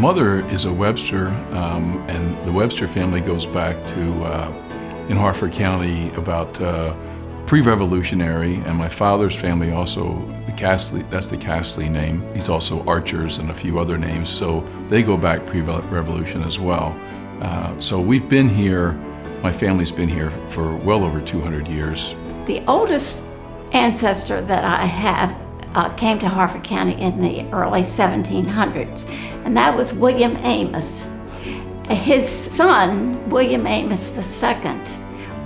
mother is a Webster, and the Webster family goes back to, in Harford County, about pre-revolutionary, and my father's family also, the Castley, that's the Castley name. He's also Archers and a few other names, so they go back pre-revolution as well. So we've been here, my family's been here for well over 200 years. The oldest ancestor that I have came to Harford County in the early 1700s, and that was William Amos. His son, William Amos II,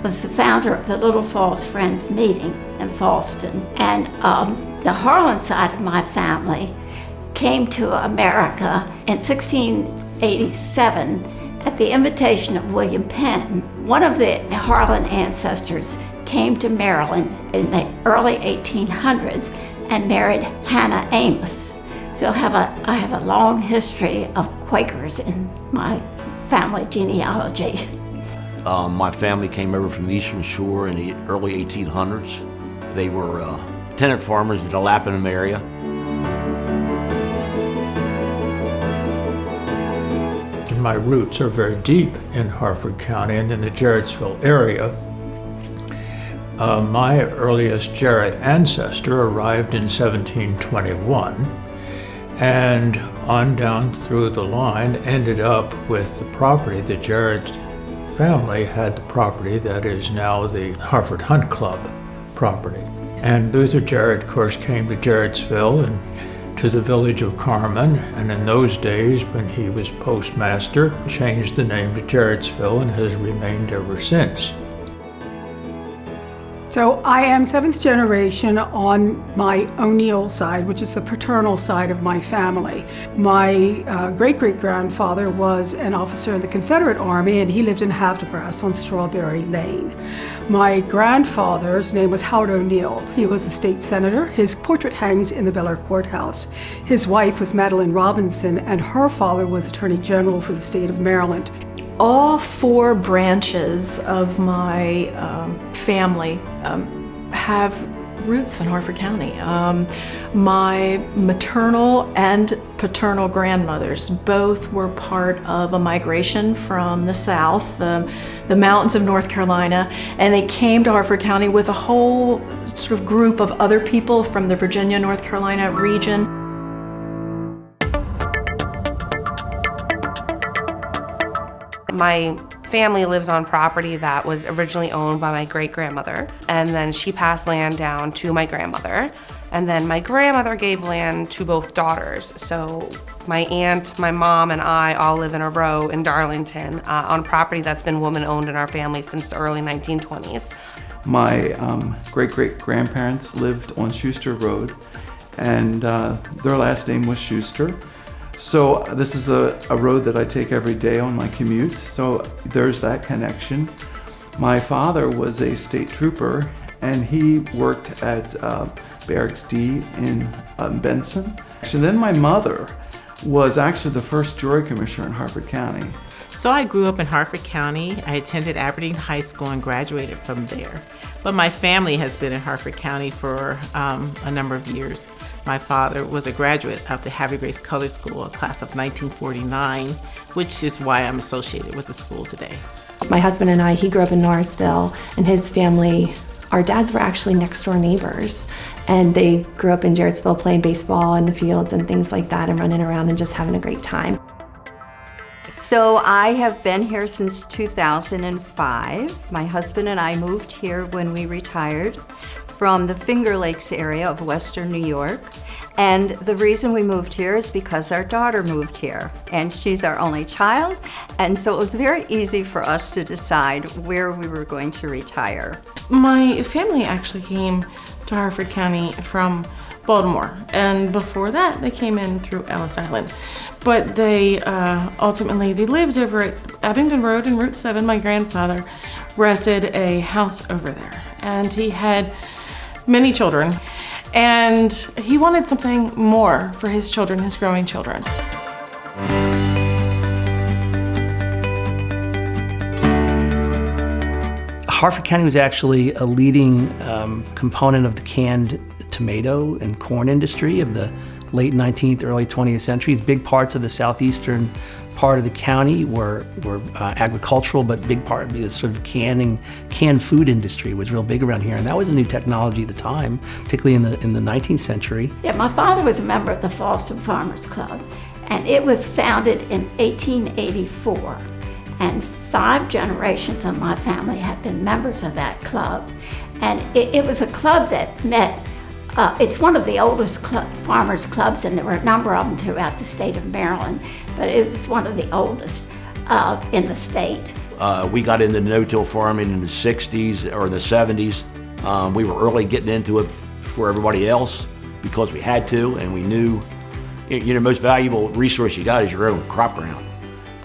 was the founder of the Little Falls Friends meeting in Fallston. And the Harlan side of my family came to America in 1687 at the invitation of William Penn. One of the Harlan ancestors came to Maryland in the early 1800s and married Hannah Amos. So I have a long history of Quakers in my family genealogy. My family came over from the Eastern Shore in the early 1800s. They were tenant farmers in the Lapham area. My roots are very deep in Harford County and in the Jarrettsville area. My earliest Jarrett ancestor arrived in 1721 and on down through the line ended up with the property. The Jarrett family had the property that is now the Harford Hunt Club property. And Luther Jarrett, of course, came to Jarrettsville and to the village of Carmen, and in those days, when he was postmaster, changed the name to Jarrettsville and has remained ever since. So I am seventh generation on my O'Neill side, which is the paternal side of my family. My great-great-grandfather was an officer in the Confederate Army, and he lived in Havdegrass on Strawberry Lane. My grandfather's name was Howard O'Neill. He was a state senator. His portrait hangs in the Bel Air Courthouse. His wife was Madeline Robinson, and her father was Attorney General for the state of Maryland. All four branches of my family have roots in Harford County. My maternal and paternal grandmothers both were part of a migration from the south, the mountains of North Carolina, and they came to Harford County with a whole sort of group of other people from the Virginia, North Carolina region. My family lives on property that was originally owned by my great-grandmother, and then she passed land down to my grandmother, and then my grandmother gave land to both daughters. So my aunt, my mom, and I all live in a row in Darlington on property that's been woman-owned in our family since the early 1920s. My great-great-grandparents lived on Schuster Road, and their last name was Schuster. So this is a road that I take every day on my commute, so there's that connection. My father was a state trooper, and he worked at Barracks D in Benson. And then my mother was actually the first jury commissioner in Harford County. So I grew up in Harford County. I attended Aberdeen High School and graduated from there. But my family has been in Harford County for a number of years. My father was a graduate of the Havre Grace Color School, a class of 1949, which is why I'm associated with the school today. My husband and I, he grew up in Norrisville, and his family, our dads were actually next door neighbors. And they grew up in Jarrettsville playing baseball in the fields and things like that and running around and just having a great time. So I have been here since 2005. My husband and I moved here when we retired from the Finger Lakes area of Western New York. And the reason we moved here is because our daughter moved here, and she's our only child. And so it was very easy for us to decide where we were going to retire. My family actually came to Harford County from Baltimore, and before that they came in through Ellis Island. But they ultimately lived over at Abingdon Road and Route 7. My grandfather rented a house over there, and he had many children, and he wanted something more for his children, his growing children. Harford County was actually a leading component of the canned tomato and corn industry of the late 19th, early 20th centuries. Big parts of the southeastern part of the county were agricultural, but big part of the sort of canned food industry was real big around here, and that was a new technology at the time, particularly in the 19th century. Yeah, my father was a member of the Fallston Farmers Club, and it was founded in 1884, and 5 generations of my family have been members of that club, and it was a club that met. It's one of the oldest farmers clubs, and there were a number of them throughout the state of Maryland, but it was one of the oldest in the state. We got into no-till farming in the 60s or the 70s. We were early getting into it for everybody else because we had to, and we knew, the most valuable resource you got is your own crop ground.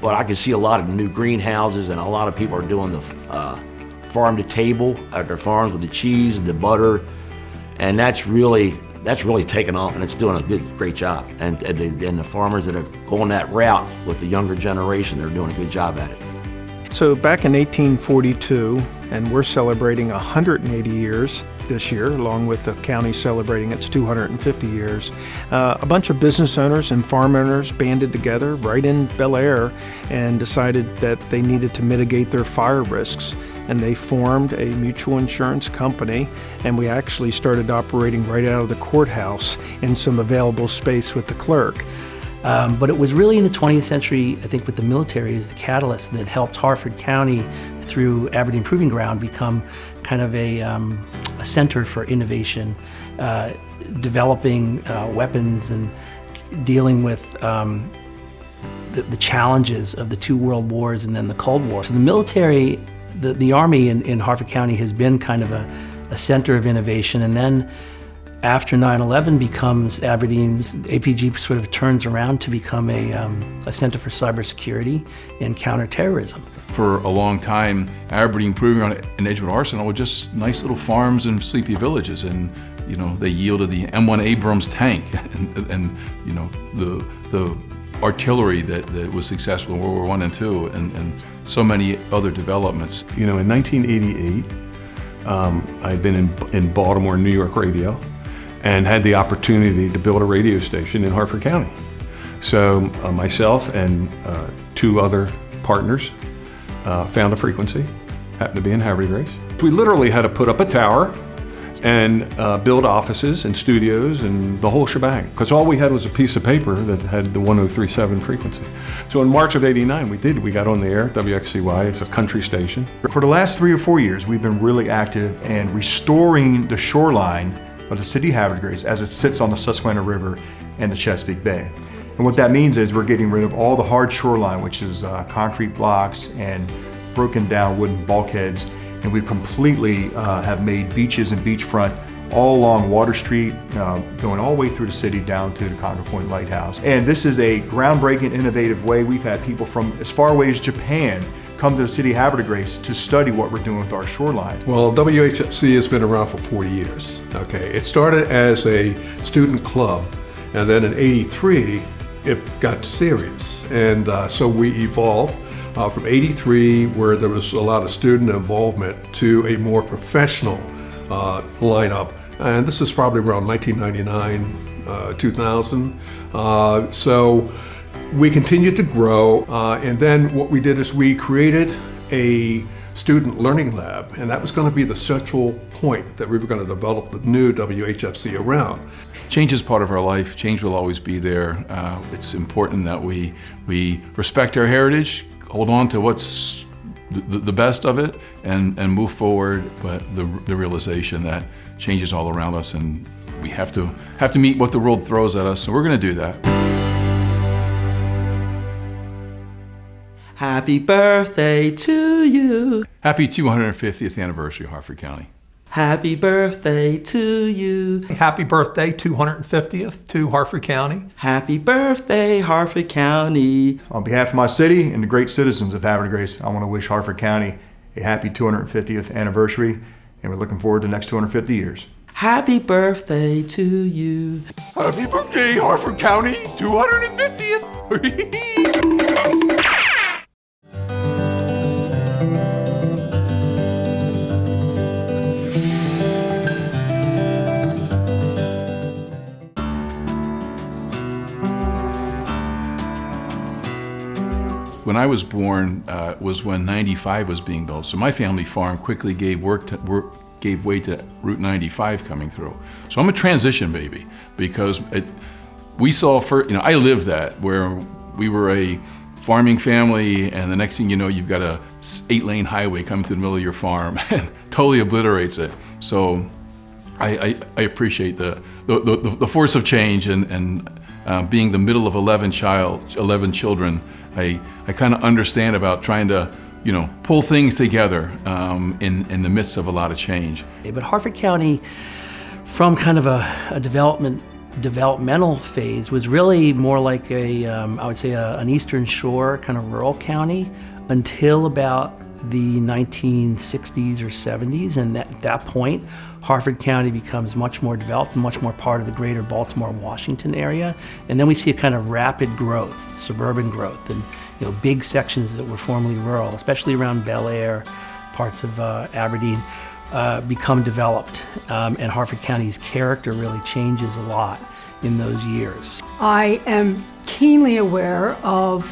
But I can see a lot of new greenhouses, and a lot of people are doing the farm to table at their farms with the cheese and the butter. And that's really taken off, and it's doing a great job. And the farmers that are going that route with the younger generation, they're doing a good job at it. So back in 1842, and we're celebrating 180 years this year, along with the county celebrating its 250 years. A bunch of business owners and farm owners banded together right in Bel Air and decided that they needed to mitigate their fire risks. And they formed a mutual insurance company, and we actually started operating right out of the courthouse in some available space with the clerk. But it was really in the 20th century, I think, with the military as the catalyst that helped Harford County through Aberdeen Proving Ground become kind of a center for innovation, developing weapons and dealing with the challenges of the 2 world wars and then the Cold War. So the military, the Army in Harford County has been kind of a center of innovation, and then after 9/11 becomes Aberdeen's, APG sort of turns around to become a center for cybersecurity and counterterrorism. For a long time, Aberdeen Proving Ground and Edgewood Arsenal were just nice little farms and sleepy villages, and they yielded the M1 Abrams tank and the artillery that was successful in World War I and II, and so many other developments. In 1988, I'd been in Baltimore, New York radio, and had the opportunity to build a radio station in Harford County. So myself and 2 other partners found a frequency, happened to be in Haverty Grace. We literally had to put up a tower and build offices and studios and the whole shebang, because all we had was a piece of paper that had the 1037 frequency. So in March of '89, we got on the air, WXCY, it's a country station. For the last 3 or 4 years, we've been really active in restoring the shoreline of the city of Haverty Grace as it sits on the Susquehanna River and the Chesapeake Bay. And what that means is we're getting rid of all the hard shoreline, which is concrete blocks and broken down wooden bulkheads, and we've completely have made beaches and beachfront all along Water Street, going all the way through the city down to the Congo Point Lighthouse. And this is a groundbreaking, innovative way. We've had people from as far away as Japan come to the city of Haverty Grace to study what we're doing with our shoreline. Well, WHFC has been around for 40 years. Okay, it started as a student club, and then in '83, it got serious. And so we evolved from '83, where there was a lot of student involvement, to a more professional lineup. And this is probably around 1999, 2000. So we continued to grow, and then what we did is we created a student learning lab, and that was going to be the central point that we were going to develop the new WHFC around. Change is part of our life. Change will always be there. It's important that we respect our heritage, hold on to what's the best of it, and move forward, but the realization that change is all around us, and we have to meet what the world throws at us, so we're going to do that. Happy birthday to you. Happy 250th anniversary, Harford County. Happy birthday to you. Happy birthday, 250th to Harford County. Happy birthday, Harford County. On behalf of my city and the great citizens of Haverty Grace, I want to wish Harford County a happy 250th anniversary, and we're looking forward to the next 250 years. Happy birthday to you. Happy birthday, Harford County, 250th. When I was born was when 95 was being built. So my family farm quickly gave way to Route 95 coming through. So I'm a transition baby because we saw I lived that where we were a farming family, and the next thing you know, you've got a 8-lane highway coming through the middle of your farm and totally obliterates it. So I appreciate the force of change and being the middle of 11 children. I kind of understand about trying to pull things together in the midst of a lot of change. But Harford County, from kind of a developmental phase, was really more like I would say an Eastern Shore kind of rural county until about the 1960s or 70s, and at that point, Harford County becomes much more developed and much more part of the greater Baltimore, Washington area. And then we see a kind of rapid growth, suburban growth, and big sections that were formerly rural, especially around Bel Air, parts of Aberdeen, become developed. And Harford County's character really changes a lot in those years. I am keenly aware of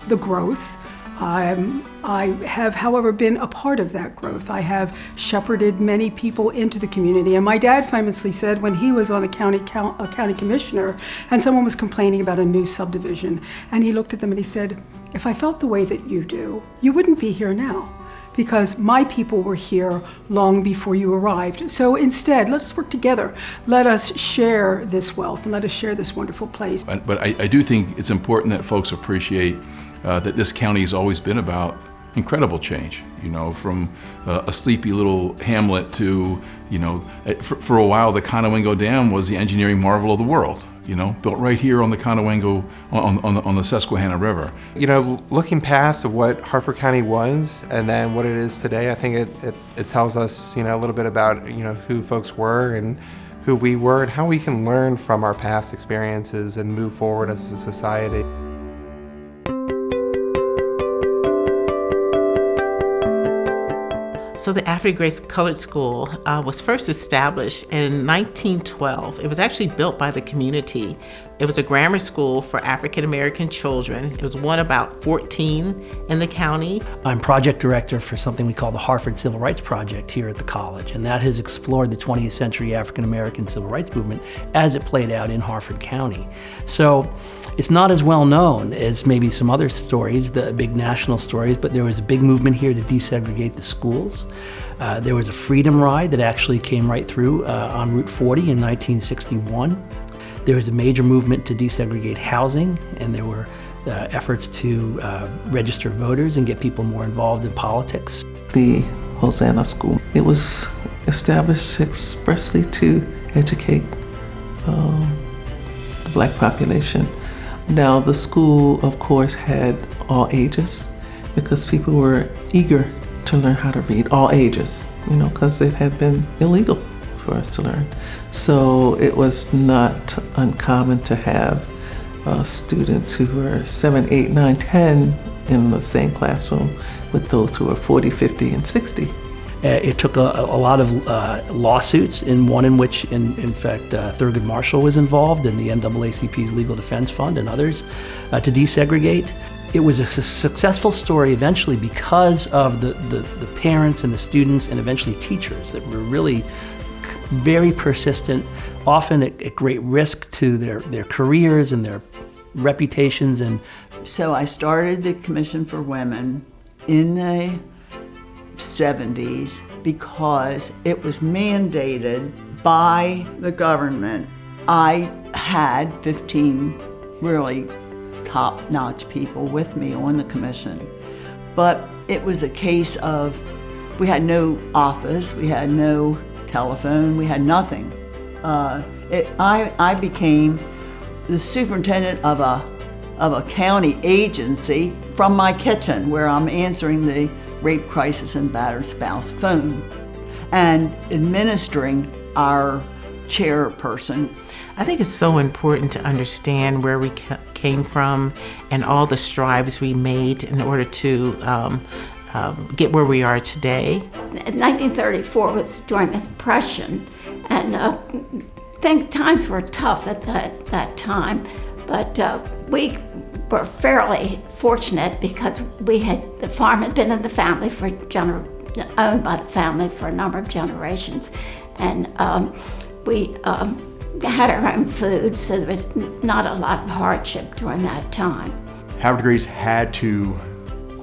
the growth. I have, however, been a part of that growth. I have shepherded many people into the community. And my dad famously said when he was on a county commissioner and someone was complaining about a new subdivision, and he looked at them and he said, "If I felt the way that you do, you wouldn't be here now, because my people were here long before you arrived. So instead, let us work together. Let us share this wealth and let us share this wonderful place." But I do think it's important that folks appreciate that this county has always been about incredible change, from a sleepy little hamlet to, for a while the Conowingo Dam was the engineering marvel of the world, built right here on the Conowingo, on the Susquehanna River. Looking past what Harford County was and then what it is today, I think it tells us, a little bit about, who folks were and who we were and how we can learn from our past experiences and move forward as a society. So the African Grace Colored School was first established in 1912. It was actually built by the community. It was a grammar school for African American children. It was one about 14 in the county. I'm project director for something we call the Harford Civil Rights Project here at the college, and that has explored the 20th century African American civil rights movement as it played out in Harford County. So it's not as well known as maybe some other stories, the big national stories, but there was a big movement here to desegregate the schools. There was a freedom ride that actually came right through on Route 40 in 1961. There was a major movement to desegregate housing, and there were efforts to register voters and get people more involved in politics. The Hosanna School, it was established expressly to educate the black population. Now, the school, of course, had all ages because people were eager to learn how to read, all ages, because it had been illegal for us to learn. So it was not uncommon to have students who were 7, 8, 9, 10 in the same classroom with those who were 40, 50, and 60. It took a lot of lawsuits, and one in which, in fact, Thurgood Marshall was involved, and the NAACP's Legal Defense Fund and others, to desegregate. It was a successful story eventually because of the parents and the students and eventually teachers that were really very persistent, often at great risk to their careers and their reputations. And so I started the Commission for Women in the 70s because it was mandated by the government. I had 15 really top-notch people with me on the commission, but it was a case of we had no office, we had no telephone, we had nothing. I became the superintendent of a county agency from my kitchen, where I'm answering the rape crisis and battered spouse phone and administering our chairperson. I think it's so important to understand where we came from and all the strides we made in order to get where we are today. 1934 was during the Depression, and I think times were tough at that time, but We were fairly fortunate because the farm had been in the family owned by the family for a number of generations, and we had our own food, so there was not a lot of hardship during that time. Havre de Grace had to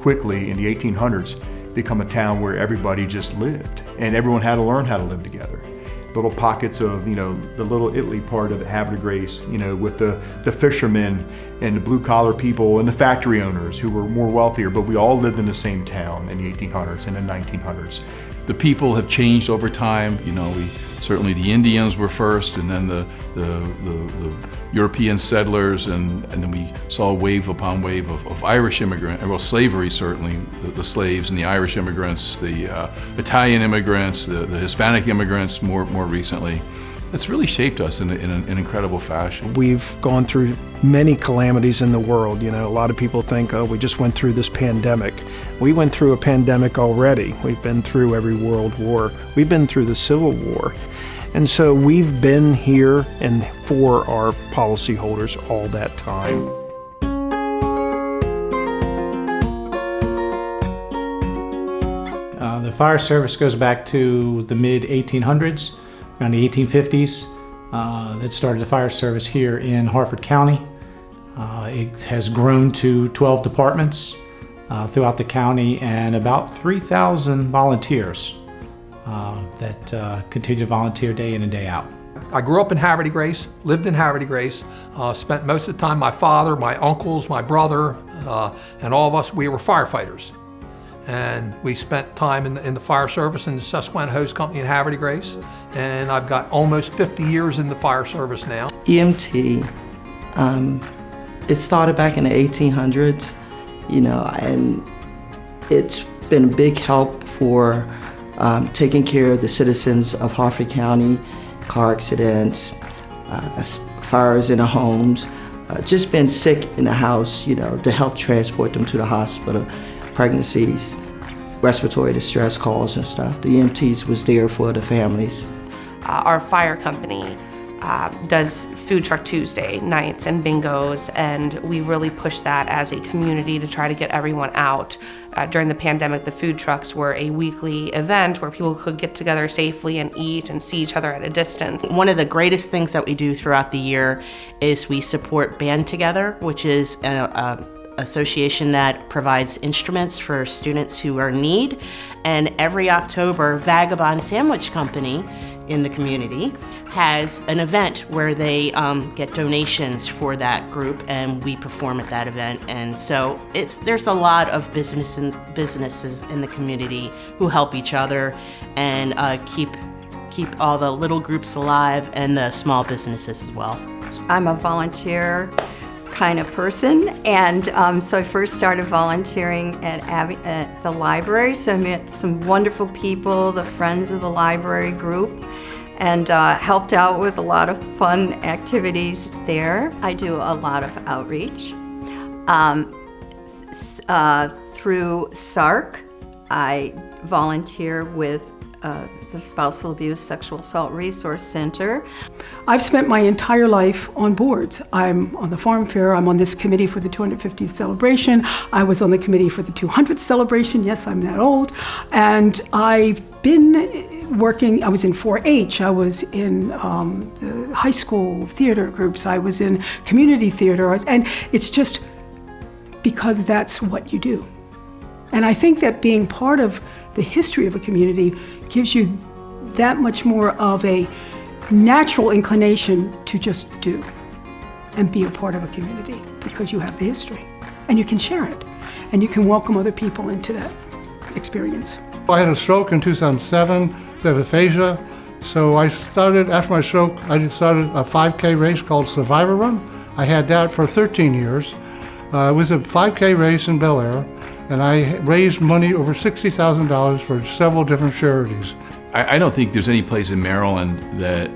quickly, in the 1800s, become a town where everybody just lived, and everyone had to learn how to live together. Little pockets of, the Little Italy part of Havre de Grace, with the fishermen and the blue-collar people and the factory owners who were more wealthier, but we all lived in the same town in the 1800s and the 1900s. The people have changed over time. Certainly the Indians were first, and then the European settlers, and then we saw wave upon wave of Irish immigrants. Well, slavery certainly, the slaves and the Irish immigrants, the Italian immigrants, the Hispanic immigrants more recently. It's really shaped us in an incredible fashion. We've gone through many calamities in the world. A lot of people think, oh, we just went through this pandemic. We went through a pandemic already. We've been through every world war. We've been through the Civil War. And so we've been here and for our policyholders all that time. The fire service goes back to the mid-1800s, around the 1850s. That started the fire service here in Harford County. It has grown to 12 departments throughout the county and about 3,000 volunteers that continue to volunteer day in and day out. I grew up in Havre de Grace, lived in Havre de Grace, spent most of the time, my father, my uncles, my brother, and all of us, we were firefighters. And we spent time in the fire service in the Susquehanna Hose Company in Havre de Grace, and I've got almost 50 years in the fire service now. EMT, it started back in the 1800s, and it's been a big help for taking care of the citizens of Harford County, car accidents, fires in the homes, just been sick in the house, to help transport them to the hospital, pregnancies, respiratory distress calls and stuff. The EMTs was there for the families. Our fire company does Food Truck Tuesday nights and bingos, and we really push that as a community to try to get everyone out. During the pandemic, the food trucks were a weekly event where people could get together safely and eat and see each other at a distance. One of the greatest things that we do throughout the year is we support Band Together, which is an association that provides instruments for students who are in need. And every October, Vagabond Sandwich Company in the community has an event where they get donations for that group, and we perform at that event. And so there's a lot of businesses in the community who help each other and keep all the little groups alive and the small businesses as well. I'm a volunteer kind of person, and so I first started volunteering at the library, so I met some wonderful people, the Friends of the Library group, and helped out with a lot of fun activities there. I do a lot of outreach. Through SARC, I volunteer with the Spousal Abuse Sexual Assault Resource Center. I've spent my entire life on boards. I'm on the Farm Fair, I'm on this committee for the 250th celebration, I was on the committee for the 200th celebration, yes, I'm that old, and I've been working, I was in 4-H, I was in the high school theater groups, I was in community theater, and it's just because that's what you do. And I think that being part of the history of a community gives you that much more of a natural inclination to just do and be a part of a community because you have the history and you can share it and you can welcome other people into that experience. I had a stroke in 2007, have aphasia, so after my stroke, I started a 5K race called Survivor Run. I had that for 13 years. It was a 5K race in Bel Air, and I raised money over $60,000 for several different charities. I don't think there's any place in Maryland that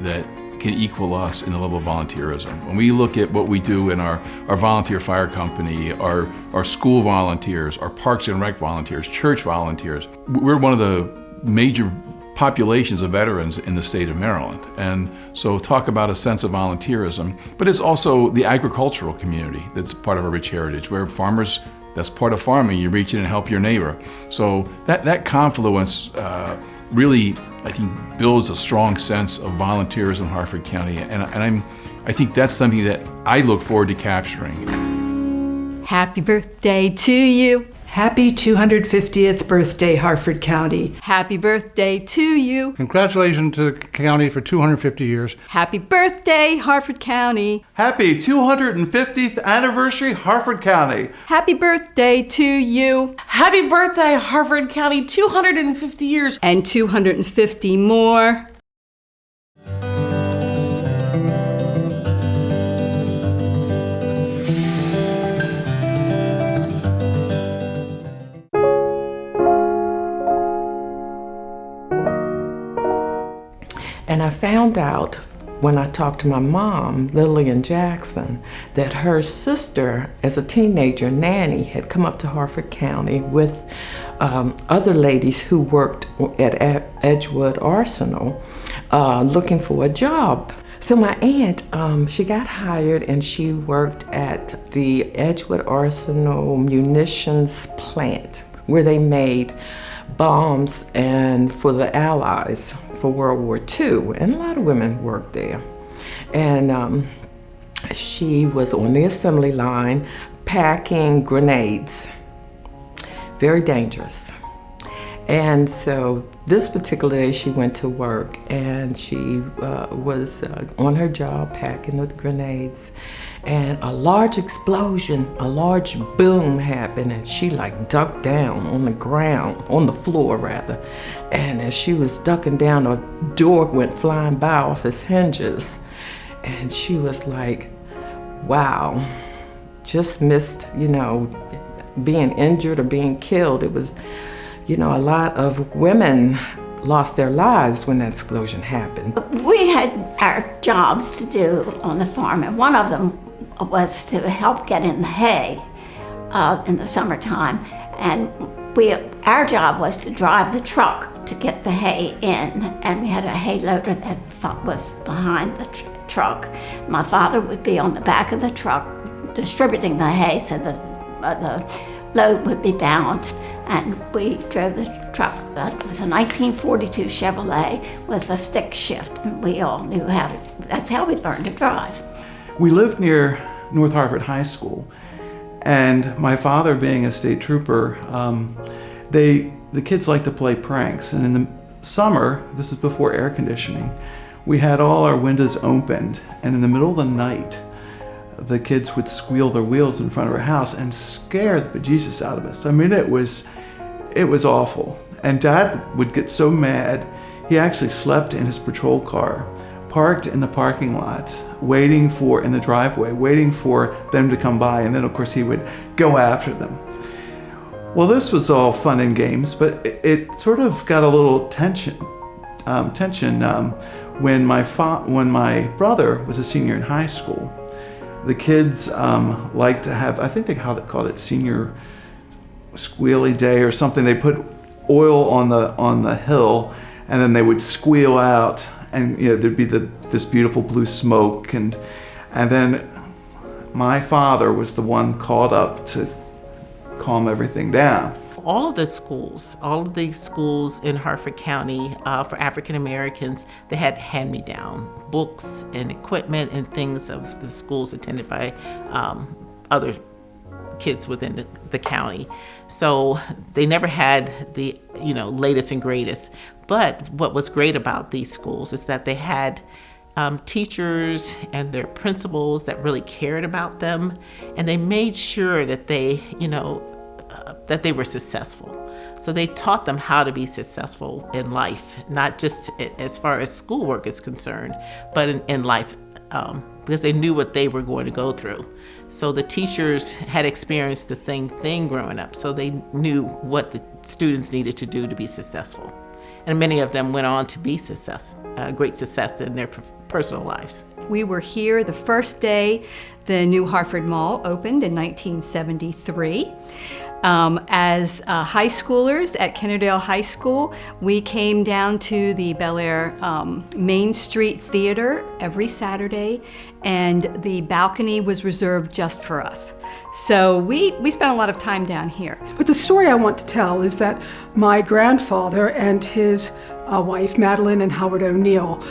can equal us in the level of volunteerism. When we look at what we do in our volunteer fire company, our school volunteers, our parks and rec volunteers, church volunteers, we're one of the major populations of veterans in the state of Maryland. And so talk about a sense of volunteerism, but it's also the agricultural community that's part of our rich heritage, where farmers, that's part of farming, you reach in and help your neighbor. So that confluence really, I think, builds a strong sense of volunteerism in Harford County, and I think that's something that I look forward to capturing. Happy birthday to you. Happy 250th birthday, Harford County. Happy birthday to you. Congratulations to the county for 250 years. Happy birthday, Harford County. Happy 250th anniversary, Harford County. Happy birthday to you. Happy birthday, Harford County, 250 years. And 250 more. And I found out when I talked to my mom, Lillian Jackson, that her sister, as a teenager, Nanny, had come up to Harford County with other ladies who worked at Edgewood Arsenal looking for a job. So my aunt, she got hired and she worked at the Edgewood Arsenal munitions plant where they made bombs and for the Allies for World War II, and a lot of women worked there. And she was on the assembly line packing grenades, very dangerous. And so this particular day she went to work and she was on her job packing the grenades, and a large explosion, a large boom happened, and she like ducked down on the ground, on the floor rather. And as she was ducking down, a door went flying by off its hinges. And she was like, wow, just missed, being injured or being killed. It was, a lot of women lost their lives when that explosion happened. We had our jobs to do on the farm, and one of them was to help get in the hay in the summertime. And our job was to drive the truck to get the hay in, and we had a hay loader that was behind the truck. My father would be on the back of the truck distributing the hay so the load would be balanced, and we drove the truck. That was a 1942 Chevrolet with a stick shift, and we all knew that's how we learned to drive. We lived near North Harford High School, and my father being a state trooper, the kids like to play pranks, and in the summer, this was before air conditioning, we had all our windows opened, and in the middle of the night, the kids would squeal their wheels in front of our house and scare the bejesus out of us. I mean, it was awful. And Dad would get so mad, he actually slept in his patrol car, parked in the parking lot, in the driveway, waiting for them to come by, and then of course he would go after them. Well, this was all fun and games, but it sort of got a little tension when my brother was a senior in high school. The kids like to have, I think they called it senior squealy day or something. They put oil on the hill, and then they would squeal out, and there'd be this beautiful blue smoke, and then my father was the one called up to calm everything down. All of these schools in Harford County for African Americans, they had hand-me-down books and equipment and things of the schools attended by other kids within the county. So they never had the latest and greatest. But what was great about these schools is that they had teachers and their principals that really cared about them, and they made sure that they were successful. So they taught them how to be successful in life, not just as far as schoolwork is concerned, but in life, because they knew what they were going to go through. So the teachers had experienced the same thing growing up, so they knew what the students needed to do to be successful. And many of them went on to be great success in their personal lives. We were here the first day The new Harford Mall opened in 1973. As high schoolers at Kennerdale High School, we came down to the Bel Air Main Street Theater every Saturday, and the balcony was reserved just for us. So we spent a lot of time down here. But the story I want to tell is that my grandfather and his wife, Madeline and Howard O'Neill,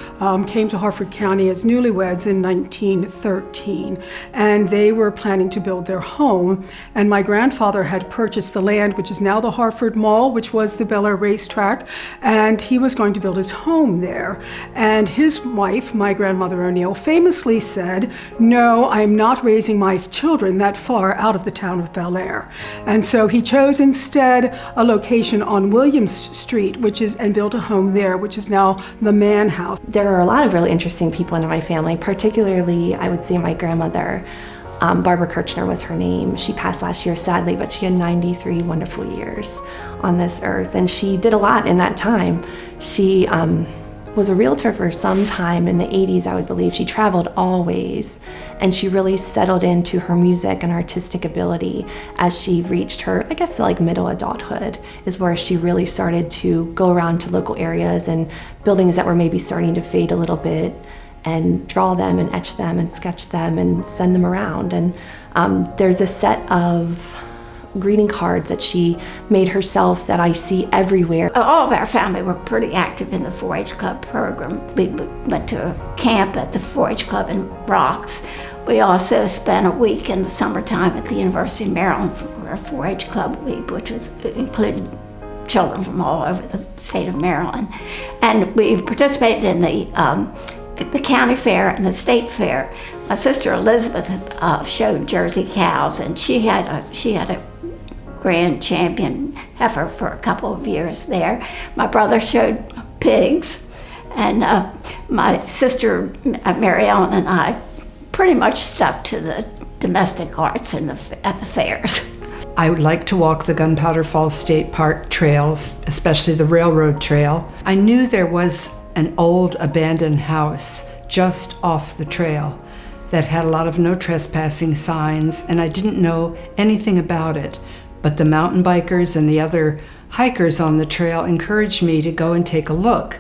came to Harford County as newlyweds in 1913, and they were planning to build their home, and my grandfather had purchased the land, which is now the Harford Mall, which was the Bel Air racetrack, and he was going to build his home there. And his wife, my grandmother O'Neill, famously said, "No, I'm not raising my children that far out of the town of Bel Air." And so he chose instead a location on Williams Street, and built a home there, which is now the Mann House. There are a lot of really interesting people in my family, particularly, I would say, my grandmother. Barbara Kirchner was her name. She passed last year, sadly, but she had 93 wonderful years on this earth, and she did a lot in that time. She was a realtor for some time in the 80s, I would believe. She traveled always, and she really settled into her music and artistic ability as she reached her, I guess, like middle adulthood is where she really started to go around to local areas and buildings that were maybe starting to fade a little bit, and draw them and etch them and sketch them and send them around. And there's a set of greeting cards that she made herself that I see everywhere. All of our family were pretty active in the 4-H Club program. We went to a camp at the 4-H Club in Rocks. We also spent a week in the summertime at the University of Maryland for a 4-H Club week, which included children from all over the state of Maryland. And we participated in the county fair and the state fair. My sister Elizabeth showed Jersey cows, and she had a grand champion heifer for a couple of years there. My brother showed pigs, and my sister Mary Ellen and I pretty much stuck to the domestic arts at the fairs. I would like to walk the Gunpowder Falls State Park trails, especially the railroad trail. I knew there was an old abandoned house just off the trail that had a lot of no trespassing signs, and I didn't know anything about it. But the mountain bikers and the other hikers on the trail encouraged me to go and take a look.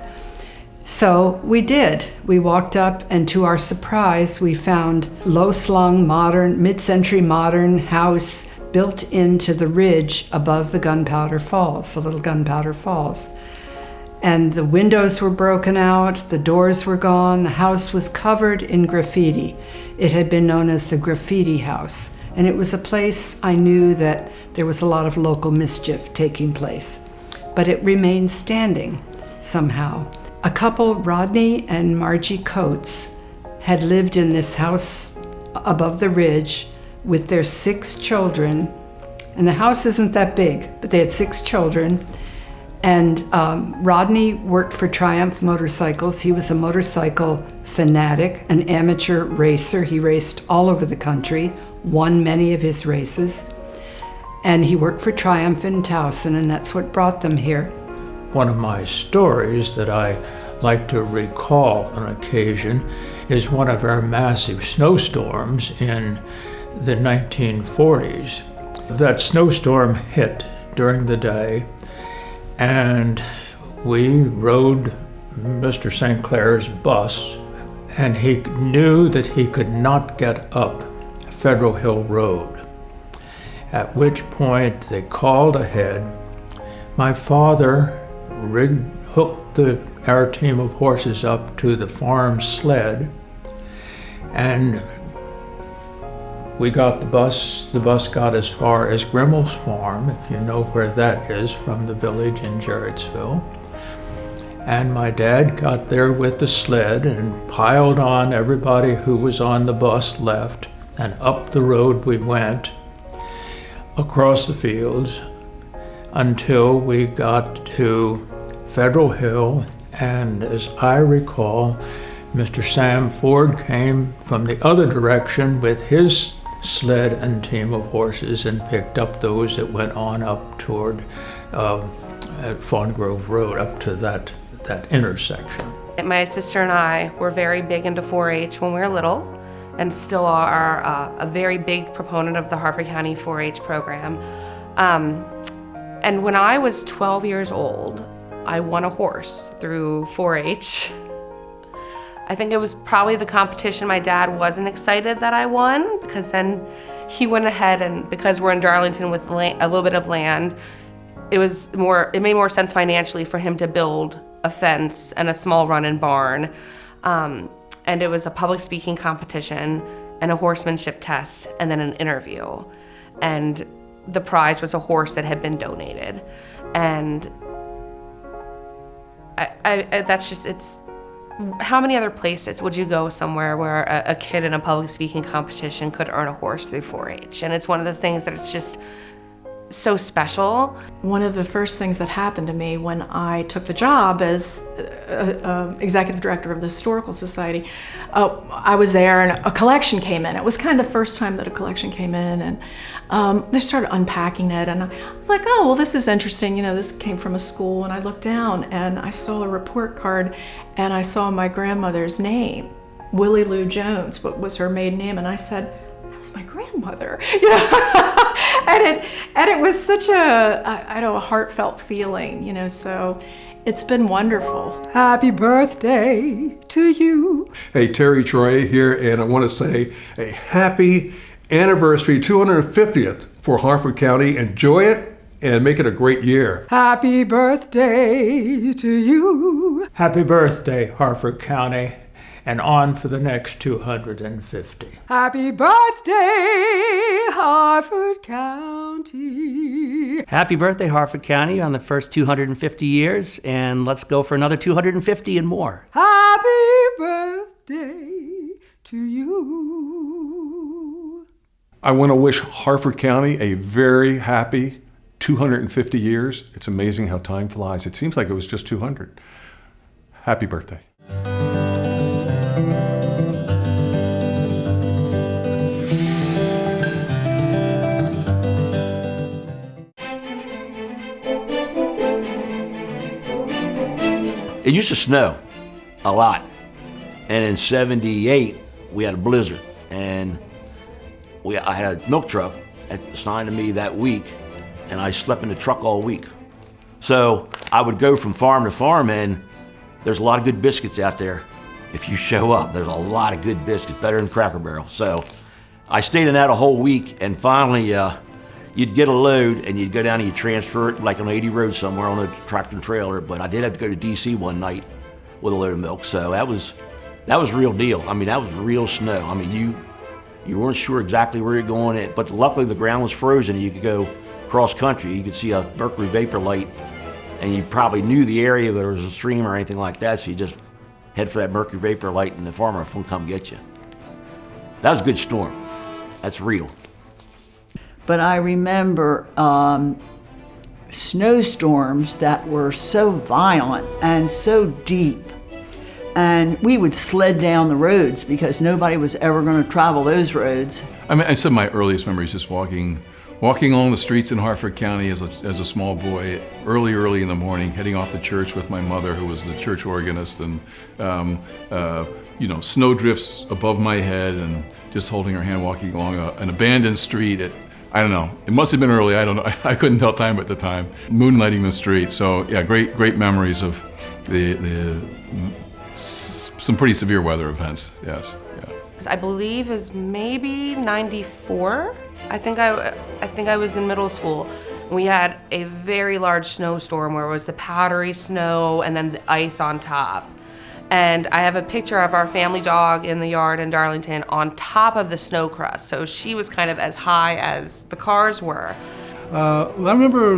So we did. We walked up, and to our surprise, we found low-slung, modern, mid-century modern house built into the ridge above the Gunpowder Falls, the little Gunpowder Falls. And the windows were broken out, the doors were gone, the house was covered in graffiti. It had been known as the Graffiti House, and it was a place I knew that there was a lot of local mischief taking place. But it remained standing somehow. A couple, Rodney and Margie Coates, had lived in this house above the ridge with their 6 children, and the house isn't that big, but they had 6 children. And Rodney worked for Triumph Motorcycles. He was a motorcycle fanatic, an amateur racer. He raced all over the country, won many of his races. And he worked for Triumph in Towson, and that's what brought them here. One of my stories that I like to recall on occasion is one of our massive snowstorms in the 1940s. That snowstorm hit during the day, and we rode Mr. St. Clair's bus, and he knew that he could not get up Federal Hill Road, at which point they called ahead. My father hooked our team of horses up to the farm sled, and we got the bus. The bus got as far as Grimmel's Farm, if you know where that is from the village in Jarrettsville. And my dad got there with the sled and piled on everybody who was on the bus left, and up the road we went, across the fields, until we got to Federal Hill. And as I recall, Mr. Sam Ford came from the other direction with his sled and team of horses and picked up those that went on up toward Fawn Grove Road, up to that intersection. My sister and I were very big into 4-H when we were little, and still are a very big proponent of the Harford County 4-H program. And when I was 12 years old, I won a horse through 4-H. I think it was probably the competition my dad wasn't excited that I won, because then he went ahead, and because we're in Darlington with a little bit of land, it made more sense financially for him to build a fence and a small run-in barn. And it was a public speaking competition and a horsemanship test and then an interview. And the prize was a horse that had been donated. And how many other places would you go somewhere where a kid in a public speaking competition could earn a horse through 4-H? And it's one of the things that it's just so special. One of the first things that happened to me when I took the job as executive director of the Historical Society, I was there and a collection came in. It was kind of the first time that a collection came in, and they started unpacking it, and I was like, oh, well, this is interesting. You know, this came from a school, and I looked down and I saw a report card and I saw my grandmother's name, Willie Lou Jones, what was her maiden name, and I said, that was my grandmother. You know? and it was such a heartfelt feeling, you know, so it's been wonderful. Happy birthday to you. Hey, Terry Troy here, and I want to say a happy anniversary, 250th for Harford County. Enjoy it and make it a great year. Happy birthday to you. Happy birthday, Harford County, and on for the next 250. Happy birthday, Harford County. Happy birthday, Harford County, on the first 250 years, and let's go for another 250 and more. Happy birthday to you. I want to wish Harford County a very happy 250 years. It's amazing how time flies. It seems like it was just 200. Happy birthday. It used to snow a lot, and in '78 we had a blizzard, and I had a milk truck assigned to me that week, and I slept in the truck all week. So I would go from farm to farm, and there's a lot of good biscuits out there. If you show up, there's a lot of good biscuits, better than Cracker Barrel. So I stayed in that a whole week, and finally you'd get a load and you'd go down and you'd transfer it like on 80 road somewhere on a tractor and trailer. But I did have to go to DC one night with a load of milk, so that was real deal. I mean, that was real snow. I mean, you weren't sure exactly where you're going, but luckily the ground was frozen and you could go cross country. You could see a mercury vapor light, and you probably knew the area if there was a stream or anything like that, so you just head for that mercury vapor light and the farmer will come get you. That was a good storm. That's real. But I remember snowstorms that were so violent and so deep, and we would sled down the roads because nobody was ever going to travel those roads. I mean, some of my earliest memories just walking along the streets in Harford County as a small boy, early in the morning, heading off to church with my mother, who was the church organist, and snow drifts above my head, and just holding her hand, walking along an abandoned street at, I don't know, it must have been early, I don't know, I couldn't tell time at the time, moonlighting the street. So yeah, great memories of some pretty severe weather events, yes. Yeah. I believe is maybe 94. I think I was in middle school. We had a very large snowstorm where it was the powdery snow and then the ice on top. And I have a picture of our family dog in the yard in Darlington on top of the snow crust. So she was kind of as high as the cars were. I remember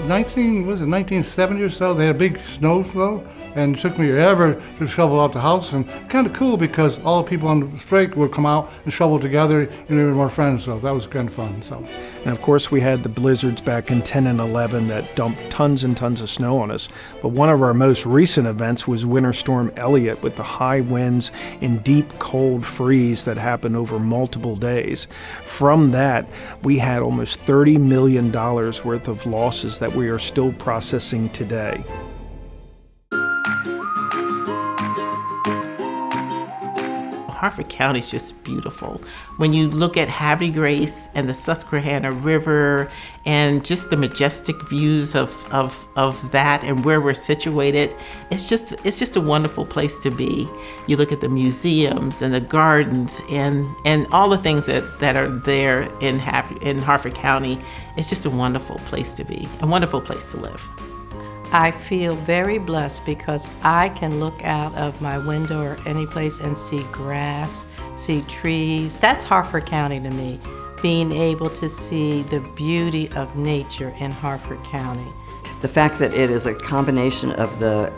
1970 or so, they had a big snow flow, and it took me forever to shovel out the house, and kind of cool because all the people on the street would come out and shovel together, and we were more friends, so that was kind of fun. So. And of course we had the blizzards back in 10 and 11 that dumped tons and tons of snow on us. But one of our most recent events was Winter Storm Elliott, with the high winds and deep cold freeze that happened over multiple days. From that, we had almost $30 million worth of losses that we are still processing today. Harford County is just beautiful. When you look at Havre de Grace and the Susquehanna River and just the majestic views of that and where we're situated, it's just a wonderful place to be. You look at the museums and the gardens and all the things that are there in Harford County. It's just a wonderful place to be, a wonderful place to live. I feel very blessed because I can look out of my window or any place and see grass, see trees. That's Harford County to me, being able to see the beauty of nature in Harford County. The fact that it is a combination of the,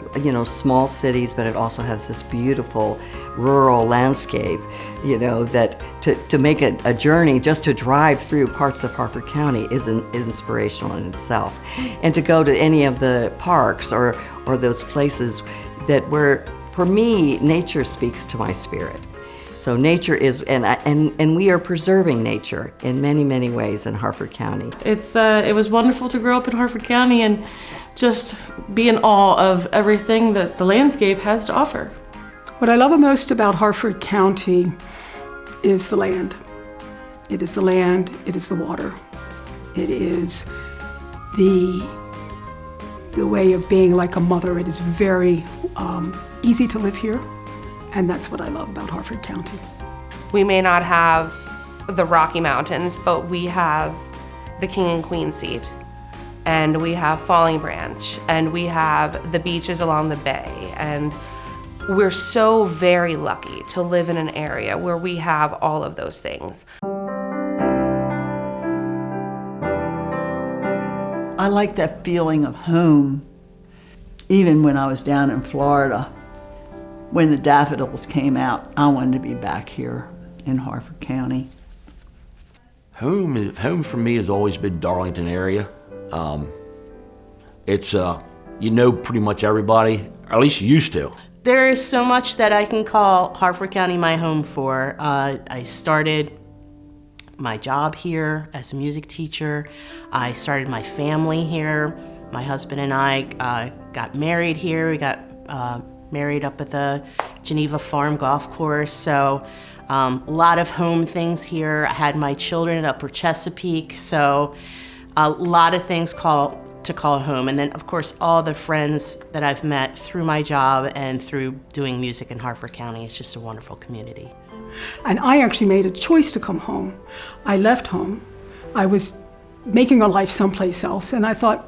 small cities, but it also has this beautiful rural landscape, that to make a journey just to drive through parts of Harford County is inspirational in itself. And to go to any of the parks or those places where, for me, nature speaks to my spirit. So nature is, and we are preserving nature in many, many ways in Harford County. It was wonderful to grow up in Harford County and just be in awe of everything that the landscape has to offer. What I love most about Harford County is the land. It is the land, it is the water. It is the way of being like a mother. It is very easy to live here. And that's what I love about Harford County. We may not have the Rocky Mountains, but we have the King and Queen Seat, and we have Falling Branch, and we have the beaches along the bay, and we're so very lucky to live in an area where we have all of those things. I like that feeling of home, even when I was down in Florida. When the daffodils came out, I wanted to be back here in Harford County. Home for me has always been Darlington area. It's pretty much everybody, or at least you used to. There is so much that I can call Harford County my home for. I started my job here as a music teacher. I started my family here. My husband and I got married here. We got married up at the Geneva Farm Golf Course. So a lot of home things here. I had my children in Upper Chesapeake. So a lot of things to call home. And then of course, all the friends that I've met through my job and through doing music in Harford County. It's just a wonderful community. And I actually made a choice to come home. I left home. I was making a life someplace else, and I thought,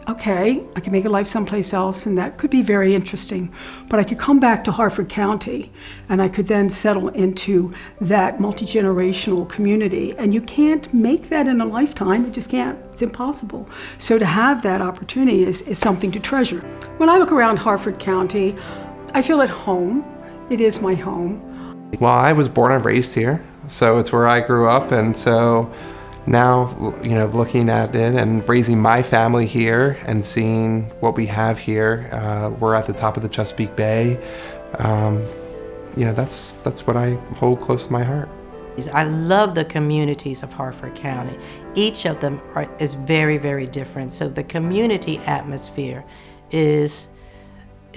okay, I can make a life someplace else, and that could be very interesting. But I could come back to Harford County, and I could then settle into that multi-generational community. And you can't make that in a lifetime. You just can't. It's impossible. So to have that opportunity is something to treasure. When I look around Harford County, I feel at home. It is my home. Well, I was born and raised here, so it's where I grew up, and so now, looking at it and raising my family here and seeing what we have here, we're at the top of the Chesapeake Bay. That's what I hold close to my heart. I love the communities of Harford County. Each of them is very, very different. So the community atmosphere is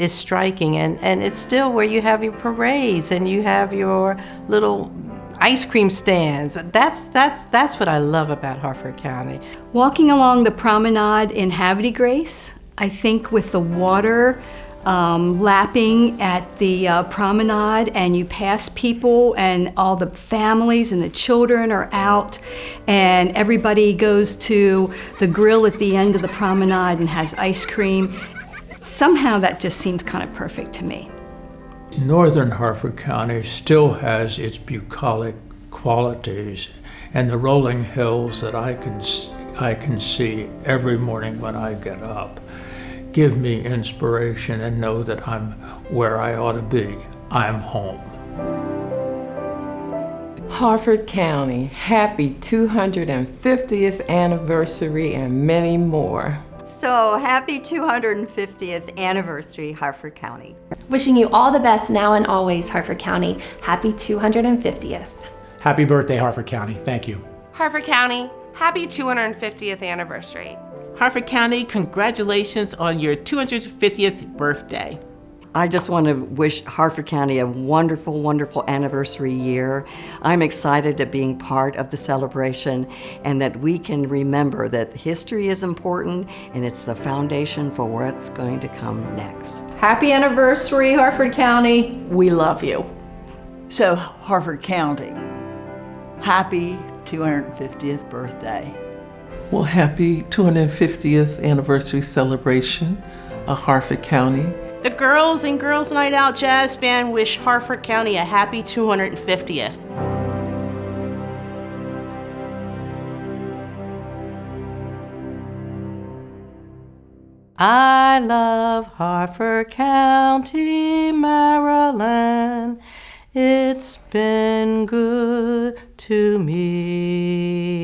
striking, and it's still where you have your parades and you have your little ice cream stands. That's what I love about Harford County. Walking along the promenade in Havre de Grace, I think with the water lapping at the promenade, and you pass people and all the families and the children are out, and everybody goes to the grill at the end of the promenade and has ice cream. Somehow that just seems kind of perfect to me. Northern Harford County still has its bucolic qualities, and the rolling hills that I can see every morning when I get up give me inspiration and know that I'm where I ought to be. I'm home. Harford County, happy 250th anniversary and many more. So happy 250th anniversary, Harford County. Wishing you all the best now and always, Harford County. Happy 250th. Happy birthday, Harford County. Thank you. Harford County, happy 250th anniversary. Harford County, congratulations on your 250th birthday. I just want to wish Harford County a wonderful, wonderful anniversary year. I'm excited at being part of the celebration and that we can remember that history is important and it's the foundation for what's going to come next. Happy anniversary, Harford County. We love you. So, Harford County, happy 250th birthday. Well, happy 250th anniversary celebration of Harford County. The Girls and Girls Night Out Jazz Band wish Harford County a happy 250th. I love Harford County, Maryland. It's been good to me.